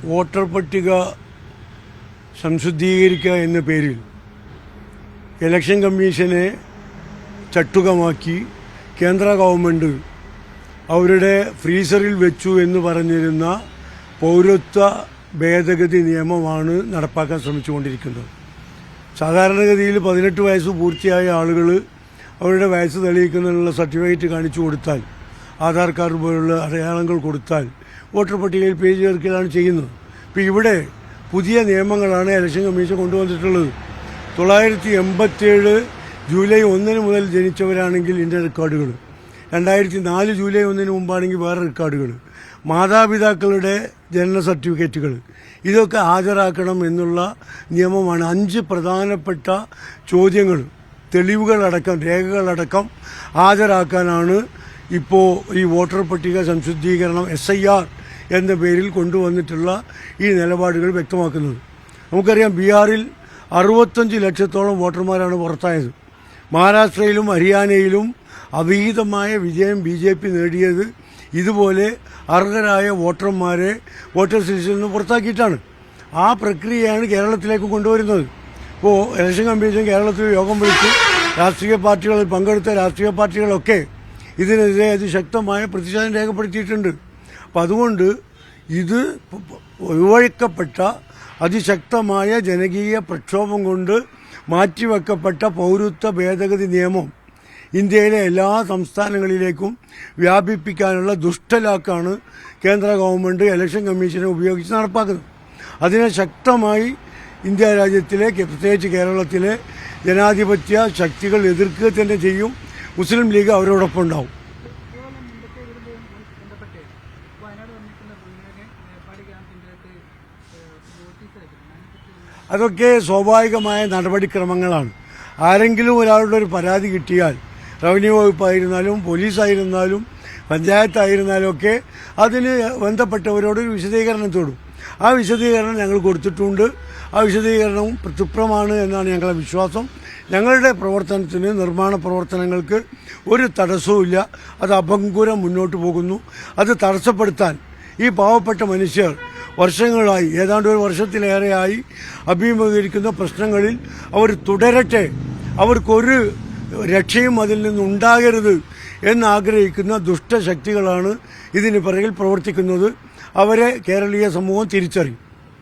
Voter പട്ടിക സംശുദ്ധീകരിക്കുക എന്ന പേരിൽ ഇലക്ഷൻ കമ്മീഷനെ ചട്ടുകമാക്കി കേന്ദ്ര ഗവൺമെൻറ് അവരുടെ ഫ്രീസറിൽ വെച്ചു എന്ന് പറഞ്ഞിരുന്ന പൗരത്വ ഭേദഗതി നിയമമാണ് നടപ്പാക്കാൻ ശ്രമിച്ചുകൊണ്ടിരിക്കുന്നത്. സാധാരണഗതിയിൽ 18 വയസ്സ് പൂർത്തിയായ ആളുകൾ അവരുടെ വയസ്സ് തെളിയിക്കുന്നതിനുള്ള സർട്ടിഫിക്കറ്റ് കാണിച്ചു കൊടുത്താൽ, ആധാർ കാർഡ് പോലുള്ള അടയാളങ്ങൾ കൊടുത്താൽ വോട്ടർ പട്ടികയിൽ പേര് ചേർക്കലാണ് ചെയ്യുന്നത്. ഇപ്പോൾ ഇവിടെ പുതിയ നിയമങ്ങളാണ് ഇലക്ഷൻ കമ്മീഷൻ കൊണ്ടുവന്നിട്ടുള്ളത്. 987 ജൂലൈ 1 മുതൽ ജനിച്ചവരാണെങ്കിൽ ഇന്ന റെക്കോർഡുകൾ, 2004 ജൂലൈ 1 മുമ്പാണെങ്കിൽ വേറെ റെക്കോർഡുകൾ, മാതാപിതാക്കളുടെ ജനന സർട്ടിഫിക്കറ്റുകൾ, ഇതൊക്കെ ഹാജരാക്കണം എന്നുള്ള നിയമമാണ്. 5 പ്രധാനപ്പെട്ട ചോദ്യങ്ങൾ, തെളിവുകളടക്കം, രേഖകളടക്കം ഹാജരാക്കാനാണ് ഇപ്പോൾ ഈ വോട്ടർ പട്ടിക സംശുദ്ധീകരണം SIR എന്ന പേരിൽ കൊണ്ടുവന്നിട്ടുള്ള ഈ നിലപാടുകൾ വ്യക്തമാക്കുന്നത്. നമുക്കറിയാം, ബീഹാറിൽ 65 ലക്ഷത്തോളം വോട്ടർമാരാണ് പുറത്തായത്. മഹാരാഷ്ട്രയിലും ഹരിയാനയിലും അവിഹിതമായ വിജയം BJP നേടിയത് ഇതുപോലെ അർഹരായ വോട്ടർമാരെ വോട്ടേഴ്സ് ലിസ്റ്റിൽ നിന്ന് പുറത്താക്കിയിട്ടാണ്. ആ പ്രക്രിയയാണ് കേരളത്തിലേക്ക് കൊണ്ടുവരുന്നത്. ഇപ്പോൾ ഇലക്ഷൻ കമ്മീഷൻ കേരളത്തിൽ യോഗം വിളിച്ച് രാഷ്ട്രീയ പാർട്ടികളിൽ പങ്കെടുത്ത രാഷ്ട്രീയ പാർട്ടികളൊക്കെ ഇതിനെതിരെ അതിശക്തമായ പ്രതിഷേധം രേഖപ്പെടുത്തിയിട്ടുണ്ട്. അപ്പം അതുകൊണ്ട് ഇത് ഒഴിവാക്കപ്പെട്ട അതിശക്തമായ ജനകീയ പ്രക്ഷോഭം കൊണ്ട് മാറ്റിവെക്കപ്പെട്ട പൗരത്വ ഭേദഗതി നിയമം ഇന്ത്യയിലെ എല്ലാ സംസ്ഥാനങ്ങളിലേക്കും വ്യാപിപ്പിക്കാനുള്ള ദുഷ്ടലാക്കാണ് കേന്ദ്ര ഗവൺമെൻറ് ഇലക്ഷൻ കമ്മീഷനെ ഉപയോഗിച്ച് നടപ്പാക്കുന്നത്. അതിനെ ശക്തമായി ഇന്ത്യ രാജ്യത്തിലെ, പ്രത്യേകിച്ച് കേരളത്തിലെ ജനാധിപത്യ ശക്തികൾ എതിർക്കുക തന്നെ ചെയ്യും. മുസ്ലിം ലീഗ് അവരോടൊപ്പം ഉണ്ടാവും. അതൊക്കെ സ്വാഭാവികമായ നടപടിക്രമങ്ങളാണ്. ആരെങ്കിലും ഒരാളുടെ ഒരു പരാതി കിട്ടിയാൽ, റവന്യൂ വകുപ്പായിരുന്നാലും പോലീസായിരുന്നാലും പഞ്ചായത്തായിരുന്നാലും ഒക്കെ അതിന് ബന്ധപ്പെട്ടവരോട് വിശദീകരണം തേടും. ആ വിശദീകരണം ഞങ്ങൾ കൊടുത്തിട്ടുണ്ട്. ആ വിശദീകരണവും തൃപ്രമാണ് എന്നാണ് ഞങ്ങളുടെ വിശ്വാസം. ഞങ്ങളുടെ പ്രവർത്തനത്തിന്, നിർമ്മാണ പ്രവർത്തനങ്ങൾക്ക് ഒരു തടസ്സവുമില്ല. അത് അഭംഗുരം മുന്നോട്ട് പോകുന്നു. അത് തടസ്സപ്പെടുത്താൻ ഈ പാവപ്പെട്ട മനുഷ്യർ വർഷങ്ങളായി, ഏതാണ്ട് ഒരു വർഷത്തിലേറെയായി അഭിമുഖീകരിക്കുന്ന പ്രശ്നങ്ങളിൽ അവർ തുടരട്ടെ, അവർക്കൊരു രക്ഷയും അതിൽ നിന്നുണ്ടാകരുത് എന്നാഗ്രഹിക്കുന്ന ദുഷ്ടശക്തികളാണ് ഇതിന് പിറകിൽ പ്രവർത്തിക്കുന്നത്. അവരെ കേരളീയ സമൂഹം തിരിച്ചറിയും.